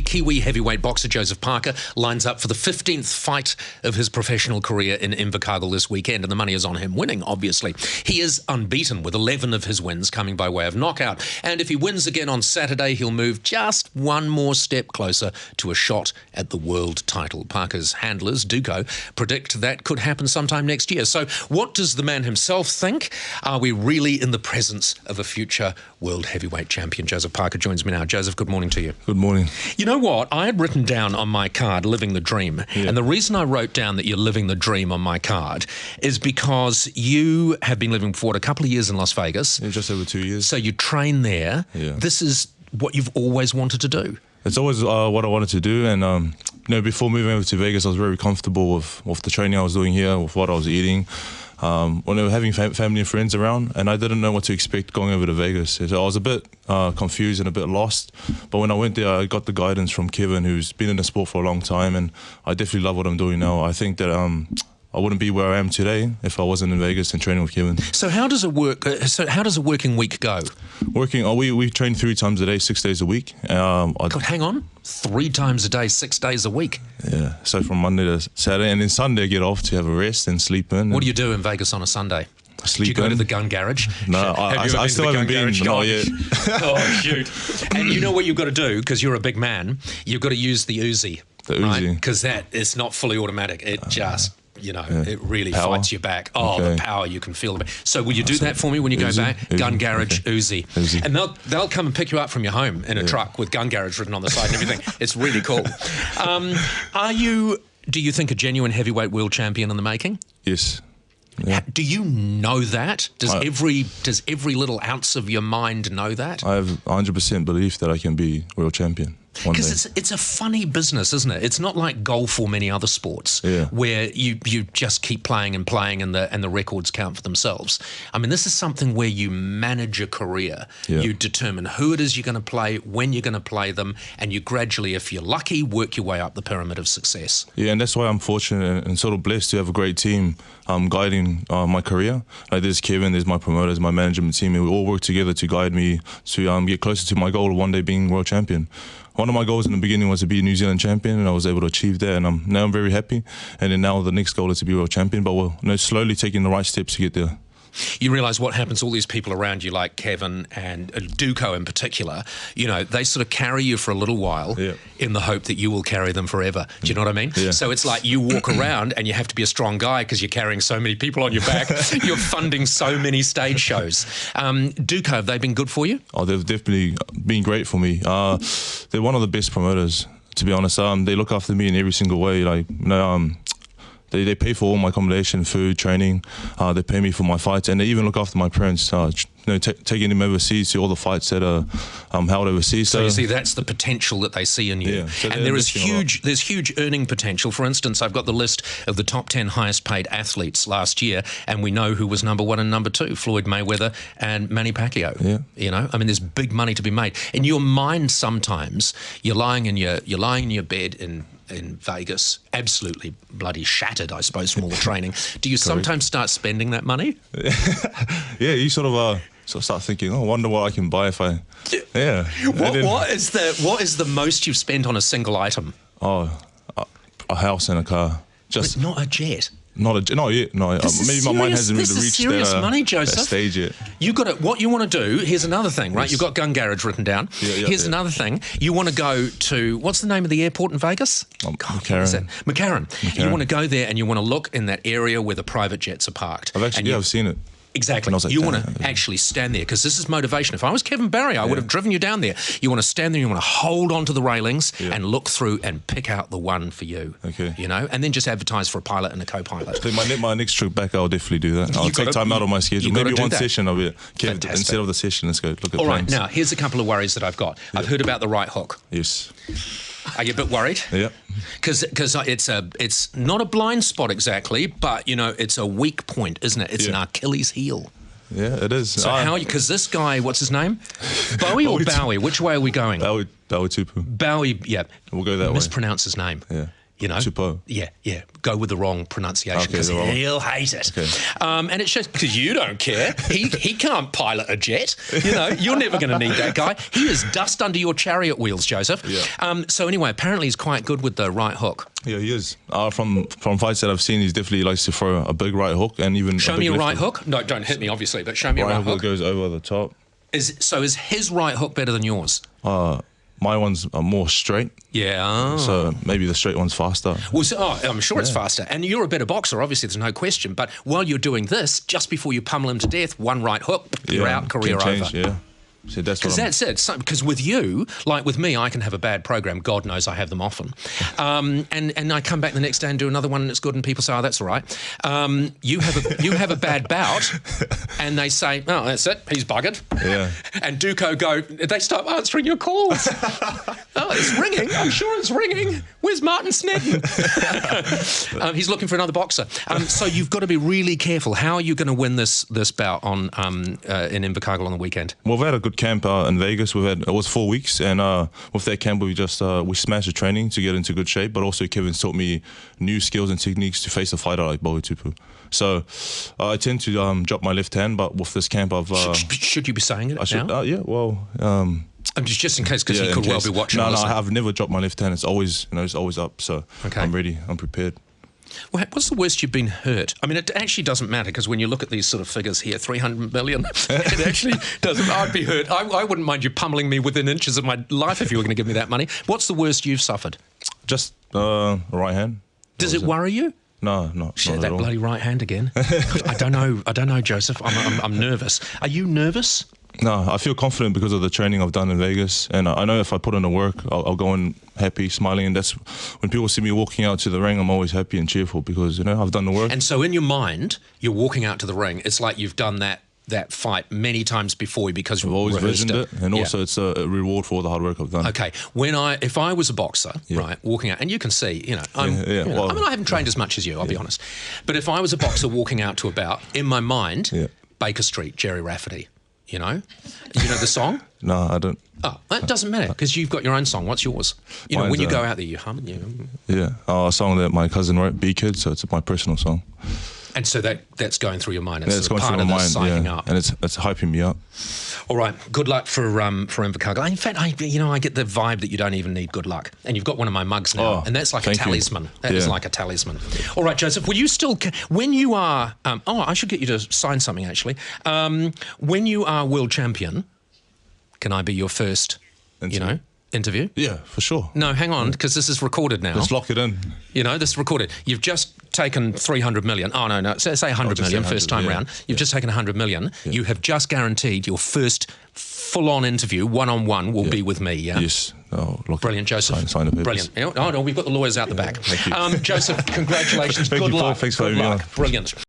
Kiwi heavyweight boxer Joseph Parker lines up for the 15th fight of his professional career in Invercargill this weekend, and the money is on him winning, obviously. He is unbeaten, with 11 of his wins coming by way of knockout, and if he wins again on Saturday, he'll move just one more step closer to a shot at the world title. Parker's handlers, DUCO, predict that could happen sometime next year. So what does the man himself think? Are we really in the presence of a future world heavyweight champion? Joseph Parker joins me now. Joseph, good morning to you. Good morning. You know what? I had written down on my card, living the dream. Yeah. And the reason I wrote down that you're living the dream on my card is because you have been living for a couple of years in Las Vegas. Yeah, just over 2 years. So you train there. Yeah. This is what you've always wanted to do. It's always what I wanted to do. And, before moving over to Vegas, I was very comfortable with the training I was doing here, with what I was eating. When I was having family and friends around, and I didn't know what to expect going over to Vegas. So I was a bit confused and a bit lost. But when I went there, I got the guidance from Kevin, who's been in the sport for a long time, and I definitely love what I'm doing now. I think that I wouldn't be where I am today if I wasn't in Vegas and training with Kevin. So how does it work? So how does a working week go? We train 3 times a day, 6 days a week. God, hang on, 3 times a day, 6 days a week. Yeah, so from Monday to Saturday, and then Sunday I get off to have a rest and sleep in. What do you do in Vegas on a Sunday? Sleep do you go in. to the gun garage? No, I still haven't been. Not yet. Oh, shoot. And you know what you've got to do, because you're a big man, you've got to use the Uzi. The Uzi. Because that is not fully automatic. It just... it really power. Fights you back. Oh, okay. The power, you can feel it. So will you do that for me when you go back? Gun garage, okay. Uzi. And they'll come and pick you up from your home in a truck with gun garage written on the side and everything. It's really cool. Do you think a genuine heavyweight world champion in the making? Yes. Yeah. Do you know that? Does every little ounce of your mind know that? I have 100% belief that I can be world champion. Because it's a funny business, isn't it? It's not like golf or many other sports where you just keep playing and playing and the records count for themselves. I mean, this is something where you manage a career. Yeah. You determine who it is you're going to play, when you're going to play them, and you gradually, if you're lucky, work your way up the pyramid of success. Yeah, and that's why I'm fortunate and sort of blessed to have a great team guiding my career. Like there's Kevin, there's my promoters, my management team, and we all work together to guide me to get closer to my goal of one day being world champion. One of my goals in the beginning was to be a New Zealand champion, and I was able to achieve that, and now I'm very happy. And then now the next goal is to be world champion, but we're slowly taking the right steps to get there. You realise what happens, all these people around you, like Kevin and DUCO in particular, they sort of carry you for a little while in the hope that you will carry them forever. Do you know what I mean? Yeah. So it's like you walk around and you have to be a strong guy because you're carrying so many people on your back. You're funding so many stage shows. DUCO, have they been good for you? Oh, they've definitely been great for me. They're one of the best promoters, to be honest. They look after me in every single way. They pay for all my accommodation, food, training. They pay me for my fights, and they even look after my parents. Taking them overseas to all the fights that are held overseas. So you see, that's the potential that they see in you. Yeah, so and there's huge earning potential. For instance, I've got the list of the top 10 highest paid athletes last year, and we know who was number 1 and number 2, Floyd Mayweather and Manny Pacquiao. Yeah. I mean, there's big money to be made. In your mind, sometimes you're lying in your bed in Vegas, absolutely bloody shattered, I suppose, from all the training. Do you sometimes start spending that money? Yeah, you sort of start thinking, I wonder what I can buy if I... Yeah. What is the most you've spent on a single item? Oh, a house and a car. But not a jet. Not yet. No, maybe my mind hasn't really reached that stage yet. You got it. What you want to do? Here's another thing, right? Yes. You've got gun garage written down. Here's another thing. You want to go to what's the name of the airport in Vegas? McCarran. You want to go there and you want to look in that area where the private jets are parked. I've seen it. Exactly. You want to actually stand there because this is motivation. If I was Kevin Barry, I would have driven you down there. You want to stand there, you want to hold onto the railings and look through and pick out the one for you. Okay. And then just advertise for a pilot and a co-pilot. So my next trip back, I'll definitely do that. I'll take time out of my schedule. Maybe one session I'll be Kevin, instead of the session, let's go look at All right, planes. now, here's a couple of worries that I've got. I've heard about the right hook. Yes. Are you a bit worried? Yeah. Because it's not a blind spot exactly, but, it's a weak point, isn't it? It's an Achilles heel. Yeah, it is. So because this guy, what's his name? Bowie or Bowie? Which way are we going? Bowie Tupu. Bowie, yeah. We'll go that way. Mispronounce his name. Yeah. You know, Tupou. Yeah. Go with the wrong pronunciation because he'll hate it. Okay. And it's just because you don't care. He can't pilot a jet. You know, you're never going to need that guy. He is dust under your chariot wheels, Joseph. Yeah. So anyway, apparently he's quite good with the right hook. Yeah, he is. From fights that I've seen, he definitely likes to throw a big right hook and even. Show me a right hook. No, don't hit me, obviously, but show me a right hook. Goes over the top. Is his right hook better than yours? My one's more straight. Yeah. So maybe the straight one's faster. Well, I'm sure it's faster. And you're a better boxer, obviously, there's no question. But while you're doing this, just before you pummel him to death, one right hook, you're out, career over. Yeah. So that's it. Because with you, like with me, I can have a bad program. God knows I have them often. And I come back the next day and do another one and it's good and people say, oh, that's all right. You have a bad bout and they say, oh, that's it, he's buggered. Yeah. And DUCO they stop answering your calls. Oh, it's ringing. I'm sure it's ringing. Where's Martin Snedden? He's looking for another boxer. So you've got to be really careful. How are you going to win this bout in Invercargill on the weekend? Well, we've had a good camp in Vegas. It was 4 weeks, and with that camp we just we smashed the training to get into good shape. But also Kevin's taught me new skills and techniques to face a fighter like Bowie Tupou. So I tend to drop my left hand, but with this camp I've should you be saying it now? Yeah. Well. Just in case, because he could well be watching. No, I've never dropped my left hand. It's always up. So I'm ready. I'm prepared. Well, what's the worst you've been hurt? I mean, it actually doesn't matter because when you look at these sort of figures here, 300 million, it actually doesn't. I'd be hurt. I wouldn't mind you pummeling me within inches of my life if you were going to give me that money. What's the worst you've suffered? Just right hand. Does it worry you? No, not Shit, at that all. bloody right hand again. I don't know, Joseph. I'm nervous. Are you nervous? No, I feel confident because of the training I've done in Vegas, and I know if I put in the work, I'll go in happy, smiling, and that's when people see me walking out to the ring, I'm always happy and cheerful because I've done the work. And so in your mind, you're walking out to the ring. It's like you've done that fight many times before because you've always visioned it, and also it's a reward for all the hard work I've done. Okay, if I was a boxer, right, walking out, and you can see, I mean, I haven't trained as much as you, I'll be honest, but if I was a boxer walking out to a bout, in my mind, Baker Street, Jerry Rafferty. You know the song? No, I don't. Oh, that doesn't matter because you've got your own song. What's yours? Mine's, when you go out there, you hum. Yeah, a song that my cousin wrote, "Be Kid," so it's my personal song. And so that's going through your mind. It's going through my mind, up. And it's hyping me up. All right, good luck for Invercargill. In fact, I get the vibe that you don't even need good luck, and you've got one of my mugs now, and that's like a talisman. That is like a talisman. All right, Joseph, will you still, when you are, I should get you to sign something actually. When you are world champion, can I be your first, interview? Yeah, for sure. No, hang on, because this is recorded now. Let's lock it in. This is recorded. You've just taken 300 million. Oh, no, say 100 million first time round. You've just taken 100 million. Yeah. You have just guaranteed your first full-on interview, one-on-one, will be with me, yeah? Yes. Oh, brilliant, Joseph. Sign the papers. Brilliant. Oh, no, we've got the lawyers out the back. Thank you. Joseph, congratulations. Thank good you, luck. Paul. Thanks for having me on. Brilliant.